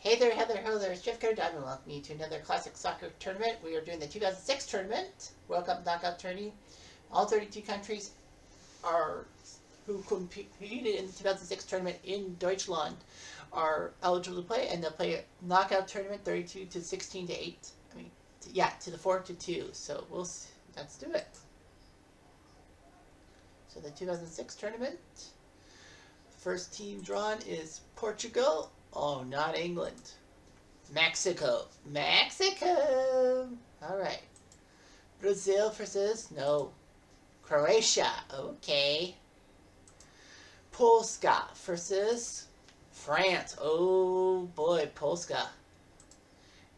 Hey there, Heather. Hello there. It's Jeff Carter Diamond. Welcome you to another classic soccer tournament. We are doing the 2006 tournament, World Cup knockout Trny. All 32 countries are who competed in the 2006 tournament in Deutschland are eligible to play, and they'll play a knockout tournament 32 to 16 to 8. To the 4 to 2. So let's do it. So the 2006 tournament. First team drawn is Portugal. Oh, not England. Mexico. Alright. Brazil versus, no. Croatia. Okay. Polska versus France. Oh boy, Polska.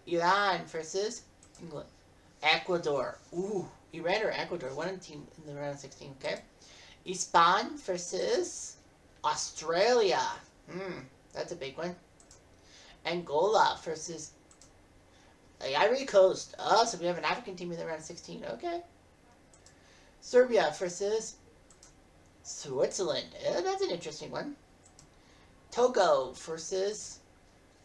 Iran versus England. Ecuador. Ooh, Iran or Ecuador. One team in the round of 16, okay? Spain versus Australia. That's a big one. Angola versus the Ivory Coast. Oh, so we have an African team in the round of 16. Okay. Serbia versus Switzerland. That's an interesting one. Togo versus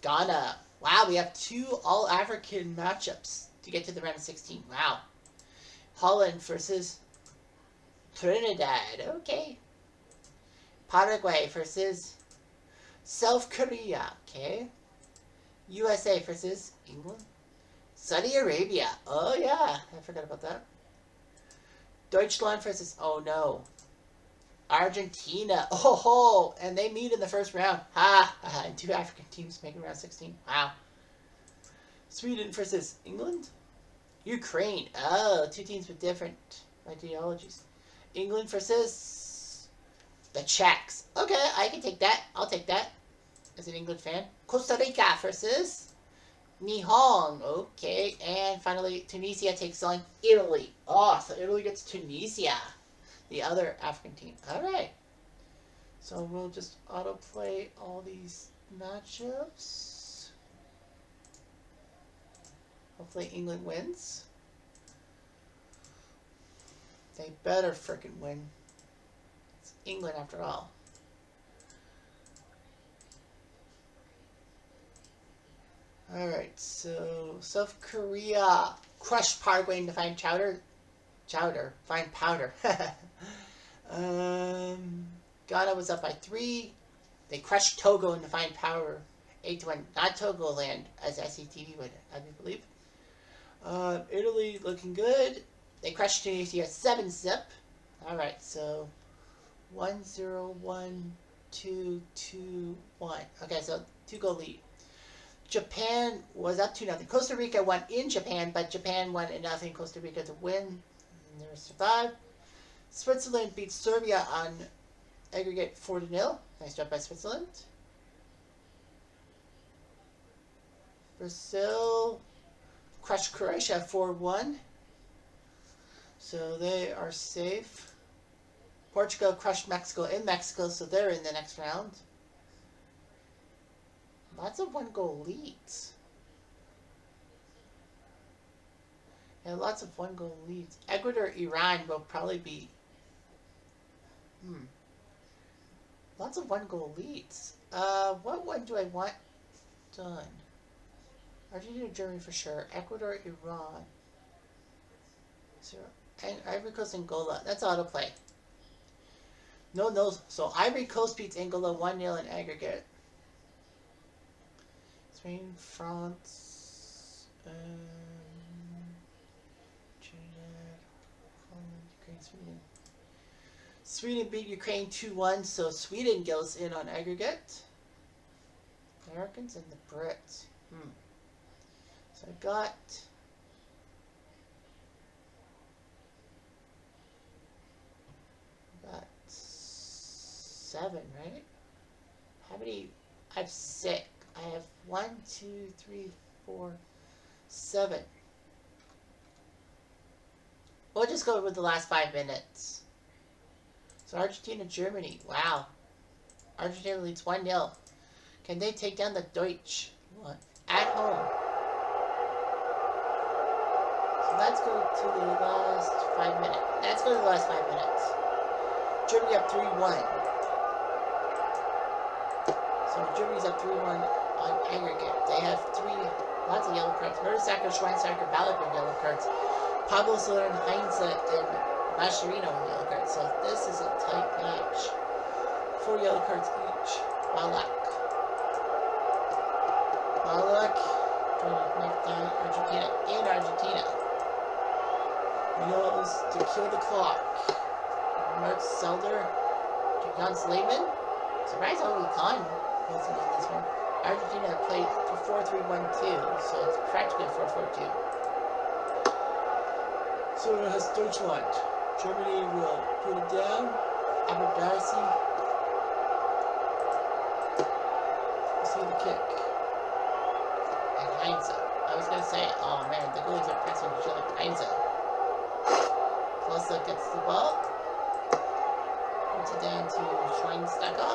Ghana. Wow, we have 2 all-African matchups to get to the round of 16. Wow. Holland versus Trinidad. Okay. Paraguay versus South Korea. Okay. USA versus England. Saudi Arabia. Oh, yeah. I forgot about that. Deutschland versus, oh, no. Argentina. Oh, and they meet in the first round. And 2 African teams making round 16. Wow. Sweden versus England. Ukraine. Oh, 2 teams with different ideologies. England versus the Czechs. Okay, I can take that. I'll take that as an England fan. Costa Rica versus Nihon. Okay, and finally Tunisia takes on Italy. Oh, so Italy gets Tunisia, the other African team. Alright. So we'll just autoplay all these matchups. Hopefully England wins. They better frickin' win. It's England after all. Alright, so South Korea crushed Paraguay to find find powder. Ghana was up by 3. They crushed Togo in defined power 8-1. Not Togoland, as SCTV would, I believe. Italy looking good. They crushed Tunisia 7-zip. Alright, so 1-0, 1-2, 2-1. Okay, so 2-goal lead. Japan was up 2-0. Costa Rica won in Japan, but Japan won enough in Costa Rica to win. And they survived. Switzerland beat Serbia on aggregate 4-0. Nice job by Switzerland. Brazil crushed Croatia 4-1. So they are safe. Portugal crushed Mexico in Mexico, so they're in the next round. Lots of 1-goal leads. Yeah, lots of 1-goal leads. Ecuador, Iran will probably be... Lots of 1-goal leads. What one do I want done? Argentina, Germany for sure. Ecuador, Iran. 0. And Ivory Coast, Angola. That's autoplay. No. So Ivory Coast beats Angola 1-0 in aggregate. Spain, France, Trinidad, Holland, Ukraine, Sweden. Sweden beat Ukraine 2-1, so Sweden goes in on aggregate. Americans and the Brits. So I got 7, right? How many? I have 6. I have 1, 2, 3, 4, 7. We'll just go with the last 5 minutes. So Argentina, Germany. Wow. Argentina leads 1-0. Can they take down the Deutsch at home? So let's go to the last 5 minutes. Let's go to the last 5 minutes. Germany up 3-1. So Germany's up 3-1 on aggregate. They have lots of yellow cards. Murdersacker, Schweinsteiger, Balak with yellow cards. Pablo Soler, Heinze, and Mascherino with yellow cards. So this is a tight match. 4 yellow cards each. Balak, trying to knock down Argentina and Argentina. Knows to kill the clock. Mark Selder, Jans Lehman. Surprise only Khan wasn't on this one. Argentina played for 4-3-1-2, so it's practically 4-4-2. So it has Deutschland. Germany will put it down. Albert Darcy. See the kick. And Heinze. I was going to say, oh man, the goalies are pressing each other. Heinze. Klose gets the ball. Puts it down to Schweinsteiger.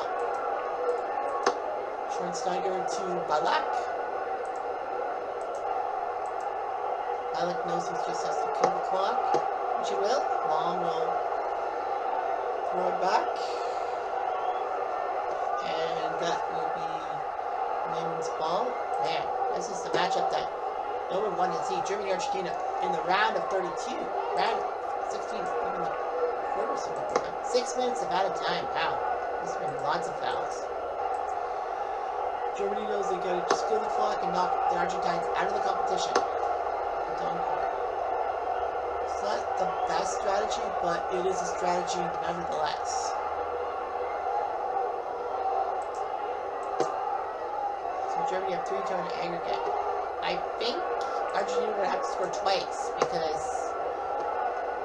Schweinsteiger to Balak. Balak knows he just has to kill the clock, which he will. Long will throw it back. And that will be Lehman's ball. Man, this is the matchup that no one wanted to see. Germany, Argentina in the round of 32. Round 16, even the quarters of the time. 6 minutes of out of time. Wow. There's been lots of fouls. Germany knows they gotta just kill the clock and knock the Argentines out of the competition. It's not the best strategy, but it is a strategy nevertheless. So Germany have 3 turn aggregate. I think Argentina would have to score twice because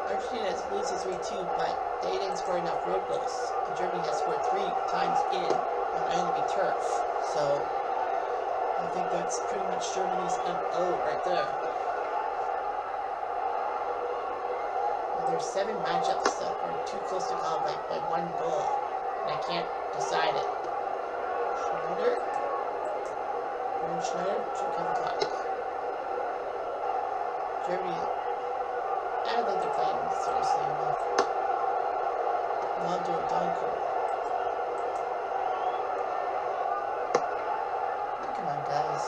Argentina loses 3-2, but they didn't score enough road goals. And Germany has scored 3 times on enemy turf. So I think that's pretty much Germany's MO right there. Well, there's 7 matchups that are too close to call by 1 goal. And I can't decide it. Schneider, should come clock. Germany, I don't think they're playing seriously enough. Londo Donko. Come on, guys.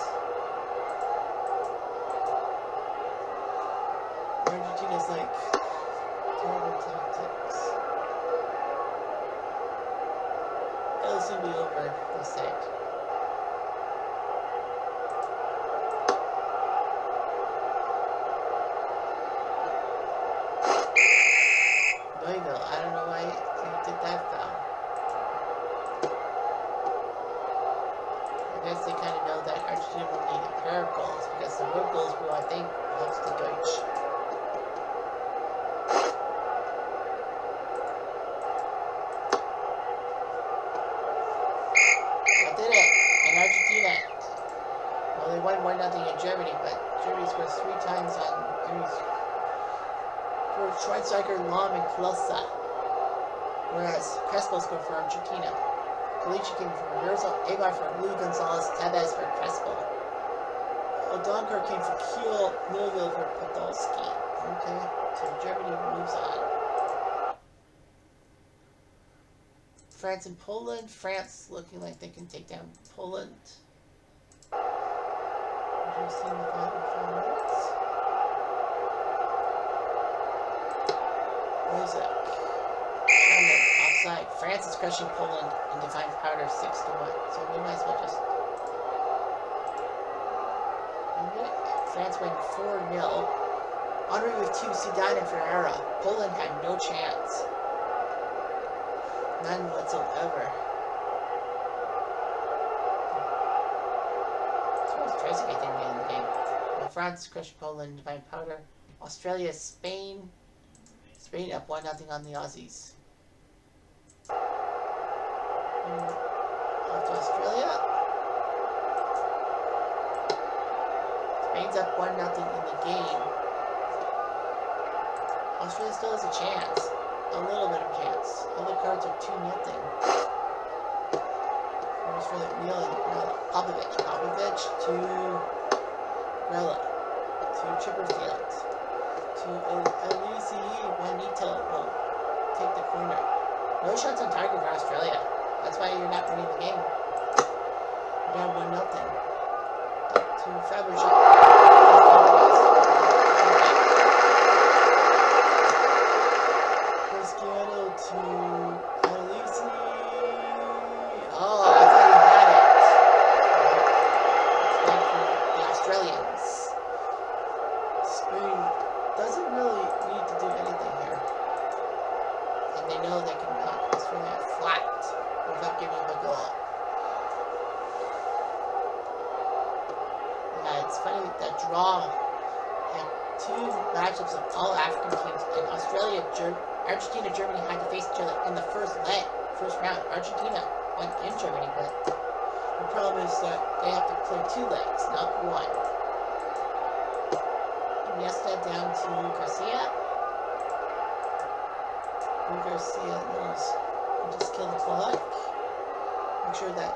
Argentina's like terrible tactics. It'll soon be over, they said. I don't know why he did that foul. I guess they kind of know that Argentina will need a pair of goals because the road goals will, I think, help the Deutsch. That did it. And Argentina, well, they won 1-0 in Germany, but Germany scores 3 times on for Schweinsteiger, Lahm, and Klose. Whereas Crespo scored for Argentina. Kalichi came for Herzl, Abar for Luis Gonzalez, Tevez for Crespo. Odonkor came for Kiel, Millville for Podolski. Okay, so Germany moves on. France and Poland. France looking like they can take down Poland. We've seen the 5 minutes. Rozak. Offside. France is crushing Poland in defined powder 6-1. So we might as well just. France win 4-0. Henry with 2, Zidane and Ferreira. Poland had no chance. None whatsoever. So was Trezeguet didn't get in the game. Well, France crushed Poland in defined powder. Australia, Spain. Spain up 1-0 on the Aussies. Off to Australia. Spain's up 1-0 in the game. Australia still has a chance. A little bit of a chance. Other cards are 2-0. Australia really Popovic to Grella. To Chipperfield. To Elise Juanito will take the corner. No shots on target for Australia. That's why you're not winning the game. You're down 1-0. to Fabergé. Cristiano to Alisi. Oh, I thought he had it. It's back from the Australians. Spain doesn't really need to do anything here. And they know they can knock Australia flat without giving them a goal. Yeah, it's funny that draw had two matchups of all African teams, and Argentina, Germany had to face each other in the first round. Argentina went in Germany, but the problem is that they have to play 2 legs, not 1. Iniesta down to Garcia. And Garcia knows he just kill the clock. Make sure that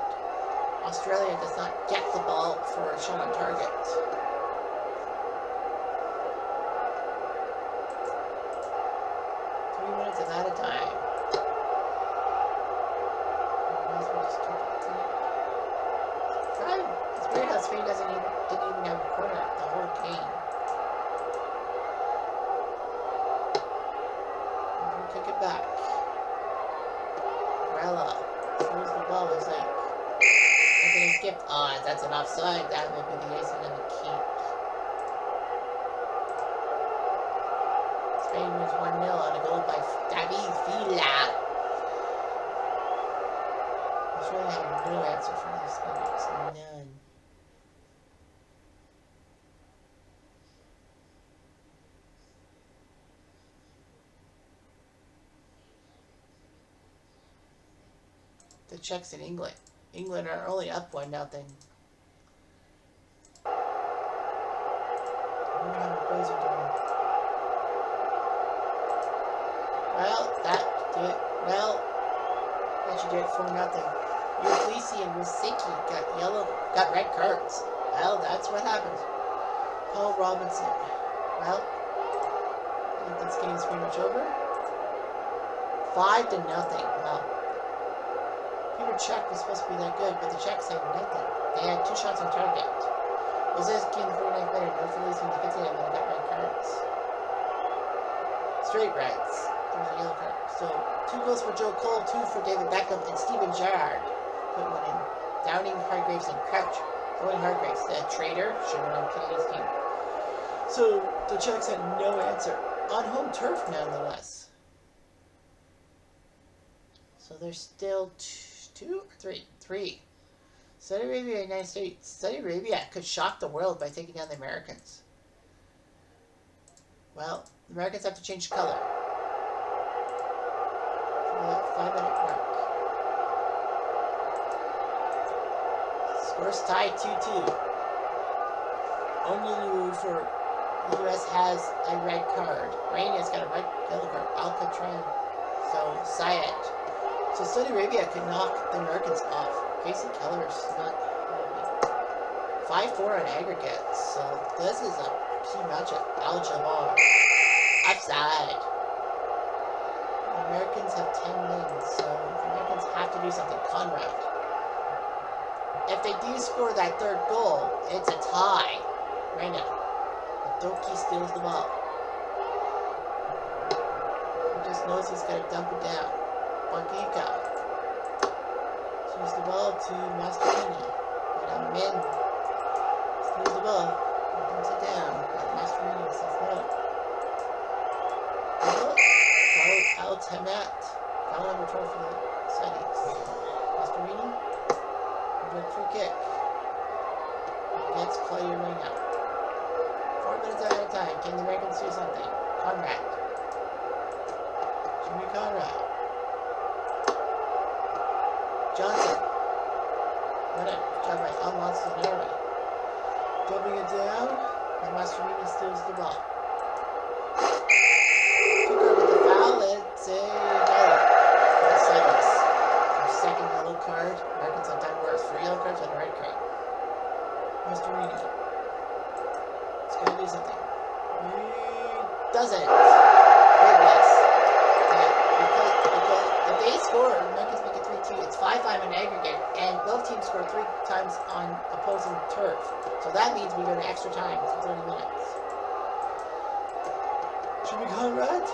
Australia does not get the ball for a shot on target. Of at a time. It's weird how Spain didn't even have a corner the whole game. We'll kick it back. Rella throws the ball. It's like that's an skip. Oh, that's an offside. That will be the ace and then the keep. Spain wins 1-0 on a goal by David Villa. Australia have no answer for these Spaniards. None. The Czechs in England. England are only up 1-0. I wonder how the boys are doing. Well, that did it. Well, that should do it for nothing. Uglisi and Rosicki got red cards. Well, that's what happens. Paul Robinson. Well, I think this game's pretty much over. 5-0. Well, Peter Cech was supposed to be that good, but the Czechs had nothing. They had 2 shots on target. Wazinski in the 49th minute, no Felice in the 59th minute got red cards. Straight reds. There's a yellow card. So 2 goals for Joe Cole, 2 for David Beckham, and Steven Gerrard put 1 in. Downing, Hargreaves, and Crouch. Owen Hargreaves, the traitor, should have been on Canada's team. So the Czechs had no answer. On home turf, nonetheless. So there's still 2 or 3. Saudi Arabia, United States. Saudi Arabia could shock the world by taking down the Americans. Well, the Americans have to change color. 5-minute mark. Scores tied 2-2. Onyelu for the U.S. has a red card. Rainia's got a yellow card. Alcatraz. So Syed. So Saudi Arabia could knock the Americans off. Casey Keller's not happy. 5-4 on aggregate. So this is a key matchup. Al-Jabbar. Offside. The Americans have 10 wins, so the Americans have to do something. Conrad. If they do score that 3rd goal, it's a tie. Right now. Doki steals the ball. He just knows he's got to dump it down. Bakika. Steals the ball to Mastroini. But Amin steals the ball. And dumps it down. But Mastroini says no. Al-Tamat. Foul number 12 for the Saudis. Mastroini. Good free kick. Against Claudia Reyna. 4 minutes at a time. Can the Americans do something? Conrad. Jimmy Conrad. Johnson. What a job by Almonso Norway. Dumping it down. And Mastroini steals the ball. Took over the foul. It's a yellow for the Saudis. Their 2nd yellow card. Americans have time worse. 3 yellow cards and a red card. Mastroini. It's going to do something. He doesn't. Great miss. Yeah, because if they score, the Americans make it 3-2. 3-2. It's 5-5 in aggregate, and both teams score 3 times on opposing turf. So that means we go to extra time for 30 minutes. Should we call red?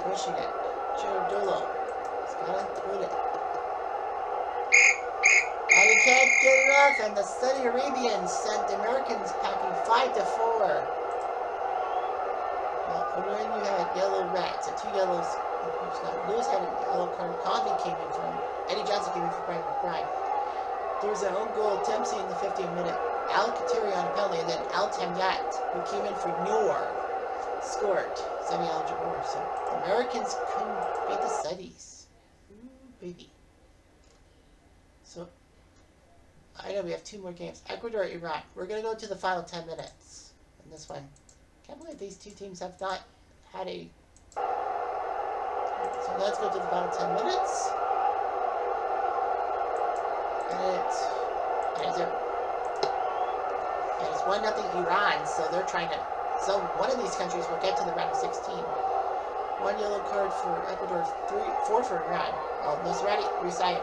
Pushing it. Giordolo. He's gotta put it. And he can't get it off, and the Saudi Arabians sent the Americans packing 5-4. Well, when you had yellow-red, so 2 yellows. Lewis had a yellow card. Convey came in from Eddie Johnson came in for Brian McBride. There was an own goal, Dempsey in the 50th minute. Al Kateri on a penalty, and then Al Tamyat, who came in for Noor, scored. Semi Al Jabor. So the Americans couldn't beat the Saudis. Ooh, baby. So I know we have 2 more games. Ecuador, Iran. We're gonna go to the final 10 minutes in this one. Can't believe these 2 teams have not had a. So let's go to the final 10 minutes. And it's 1-0 Iran, so they're trying to. So one of these countries will get to the round of 16. 1 yellow card for Ecuador, 4 for Iran. Oh, Nosrati, Risai,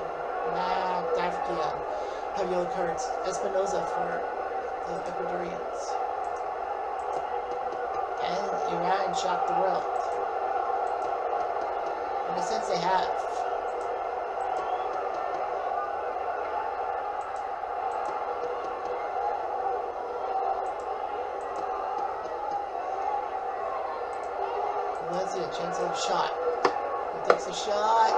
Dafrikia have yellow cards. Espinoza for the Ecuadorians. And Iran shocked the world. In a sense, they have. Let's see a chance of a shot. He takes a shot.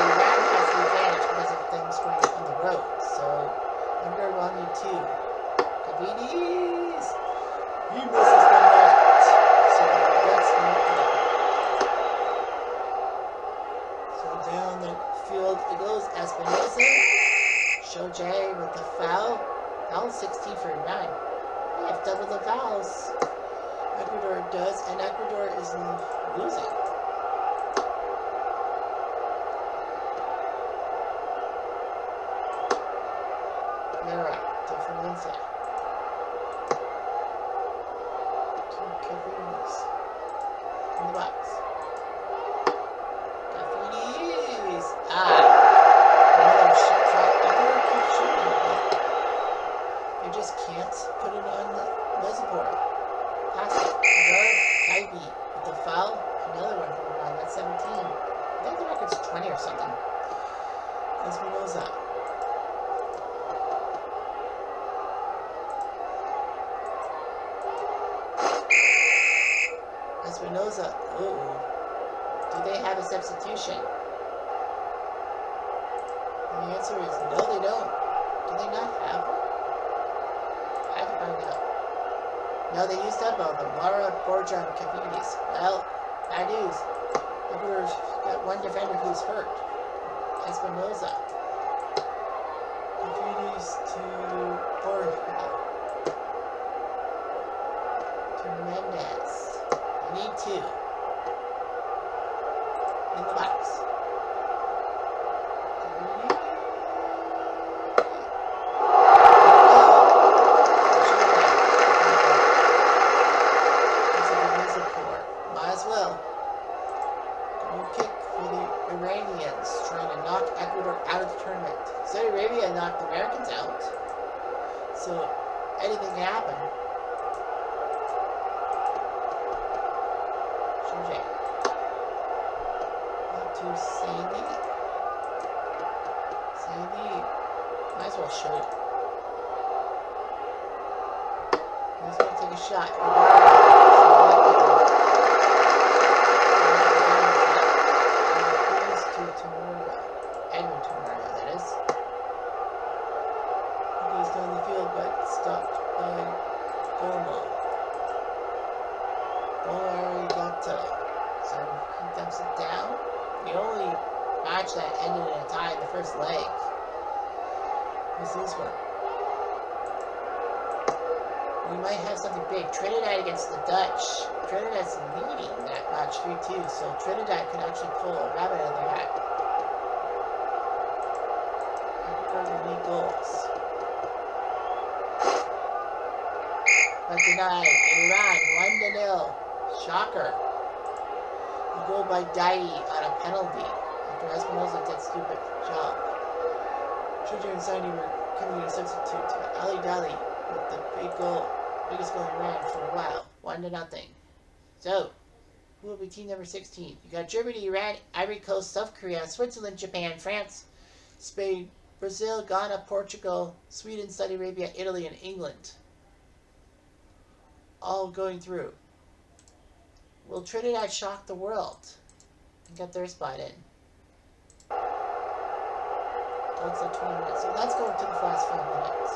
Iran has the advantage because of them scoring on the road. So, under 1-2. Cavides. He misses the net. So, that's not good. So, down the field it goes. Espinoza. Shoje with the foul. Foul 16 for Iran. They have double the fouls. Ecuador does, and Ecuador is losing. Mera to Fernandez. To Cavides. In the box. Cavides. Another shot. Ecuador keeps shooting, but they just can't put it on the reservoir. Pass it. Kaibi with the foul. Another one from Iran. That's 17. I think the record's 20 or something. Espinoza. Espinoza. Ooh. Do they have a substitution? And the answer is no, they don't. Do they not have one? I can find out. No, they used up all of them. Lara, Borja, and Cavides. Well, bad news. Ecuador's got one defender who's hurt. Espinoza. Cavides to Borja. To Mendez. You need 2. In the box. Saudi Arabia knocked the Americans out, so anything can happen. Shoje. Not to Sandy. Sandy. Might as well show it. He's going to take a shot. Edwin Tomario, that is. He goes down the field, but stopped by Goma. Arigato. So he dumps it down. The only match that ended in a tie in the first leg was this one. We might have something big. Trinidad against the Dutch. Trinidad's leading that match 3-2, so Trinidad could actually pull a rabbit out of their hat. Ecuador will need goals. but denied. And Iran 1-0. Shocker. A goal by Dai on a penalty after Espinosa did stupid job. Shujir and Saini were coming in a substitute, but Ali Dali with the biggest goal in Iran for a while. 1-0. So, who will be team number 16? You got Germany, Iran, Ivory Coast, South Korea, Switzerland, Japan, France, Spain, Brazil, Ghana, Portugal, Sweden, Saudi Arabia, Italy, and England. All going through. Will Trinidad shock the world and get their spot in? That's at 20 minutes. So let's go to the last 5 minutes.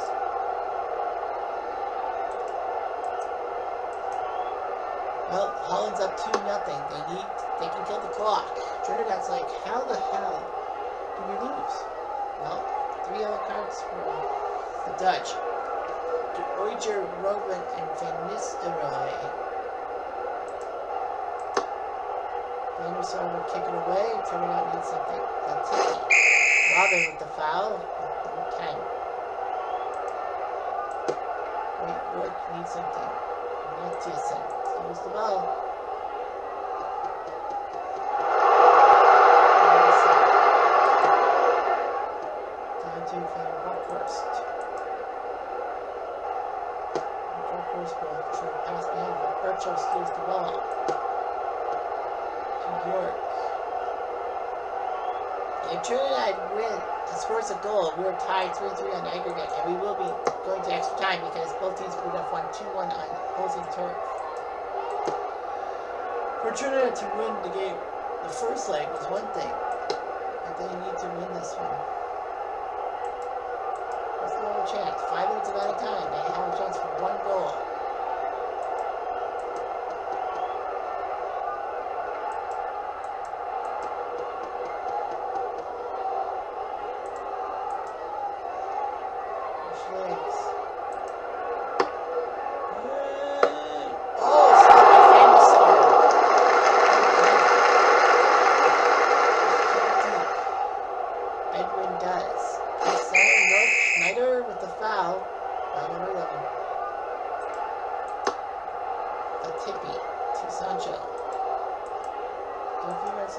Well, Holland's up 2-0. They can kill the clock. Trinidad's like, how the hell did we lose? Well, 3 yellow cards for the Dutch. De Oijer, Robin, and Van Nistelrooy. Van Nistelrooy will kick it away. Trinidad needs something. That's it. Robin with the foul. Number 10. Wait, Wood needs something. Matthiessen throws the ball. Down to Van Bronckhorst. Bronckhorst will try to pass behind, but Birchall steals the ball. To York. If Trinidad scores a goal, we are tied 3-3 on the aggregate, and we will be going to extra time because both teams would have won 2-1 on opposing turf. For Trinidad to win the game, the first leg was one thing, but they need to win this one. There's no chance. 5 minutes of added time, they have a chance for 1 goal.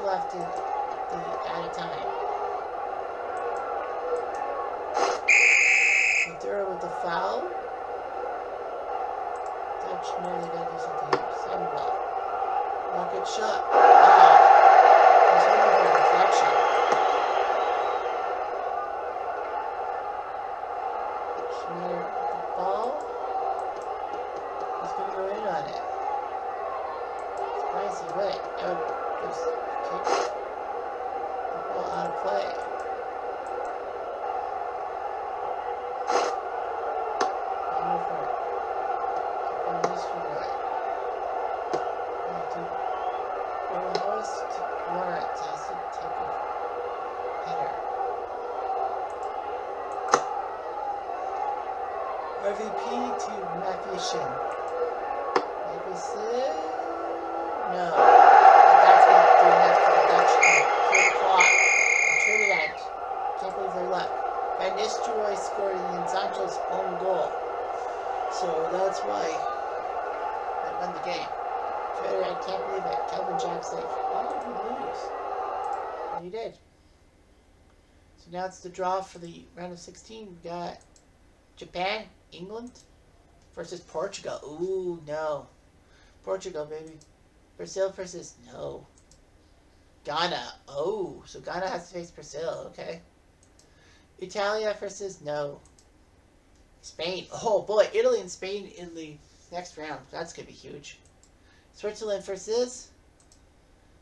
Left in the added time. Maduro with the foul. Dutch know they gotta do something here. Samuel. Rocket shot. Ah. He's looking for a deflection. Schneider with the ball. He's gonna go in on it. Surprised he went. Just kick the ball out of play. Go for it. Keep on this for it. Horse to Lawrence has to take a header. RVP to Matthiessen. Matthiessen? No. Van Nistelrooy scored in Sancho's own goal. So that's why they won the game. I can't believe it. Kelvin Jack safe. Why did we lose? And he did. So now it's the draw for the round of 16. We got Japan, England versus Portugal. Ooh, no. Portugal, baby. Brazil versus no. Ghana. Oh, so Ghana has to face Brazil. Okay. Italia versus no. Spain. Oh boy, Italy and Spain in the next round. That's gonna be huge. Switzerland versus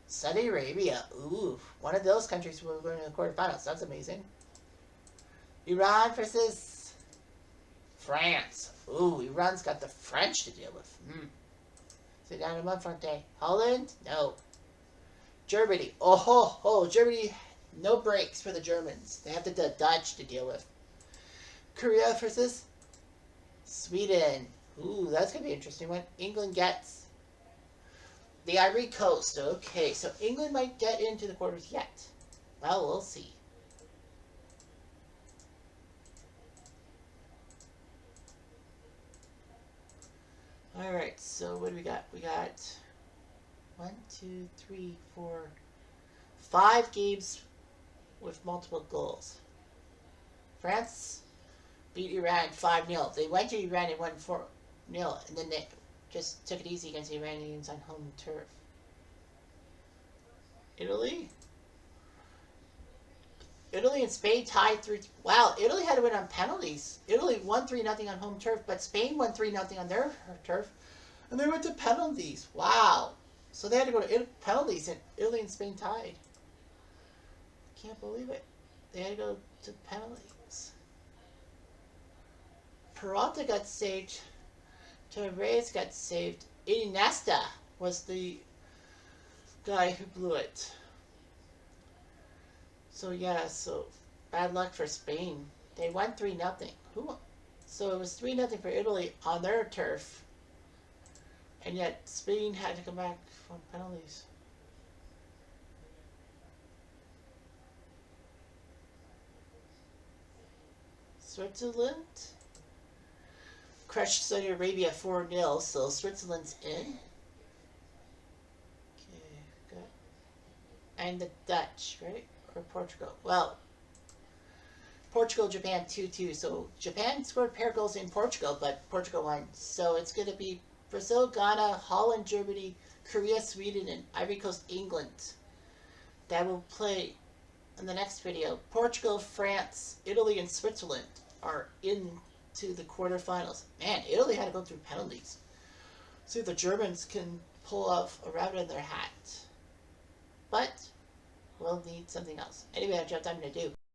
Saudi Arabia. Ooh, one of those countries will go to the quarterfinals. That's amazing. Iran versus France. Ooh, Iran's got the French to deal with. Sit down in Monfronte. Holland? No. Germany. Oh, Germany. No breaks for the Germans. They have the Dutch to deal with. Korea versus Sweden. Ooh, that's going to be an interesting one. England gets the Ivory Coast. Okay, so England might get into the quarters yet. Well, we'll see. Alright, so what do we got? We got 1, 2, 3, 4, 5 games with multiple goals. France beat Iran 5-0. They went to Iran and won 4-0, and then they just took it easy against the Iranians on home turf. Italy and Spain tied 3. Wow, Italy had to win on penalties. Italy won 3-0 on home turf, but Spain won 3-0 on their turf, and they went to penalties. Wow. So they had to go to penalties, and Italy and Spain tied. Can't believe it. They had to go to penalties. Peralta got saved. Torres got saved. Iniesta was the guy who blew it. So yeah, so bad luck for Spain. They won 3-0. So it was 3-0 for Italy on their turf. And yet Spain had to come back from penalties. Switzerland crushed Saudi Arabia 4-0, so Switzerland's in. Okay, good. And the Dutch, right? Or Portugal. Well, Portugal, Japan 2-2. So Japan scored a pair of goals in Portugal, but Portugal won. So it's going to be Brazil, Ghana, Holland, Germany, Korea, Sweden, and Ivory Coast, England. That will play in the next video. Portugal, France, Italy, and Switzerland are into the quarterfinals. Man, Italy had to go through penalties. See if the Germans can pull off a rabbit in their hat. But we'll need something else. Anyway, that's what I'm going to do.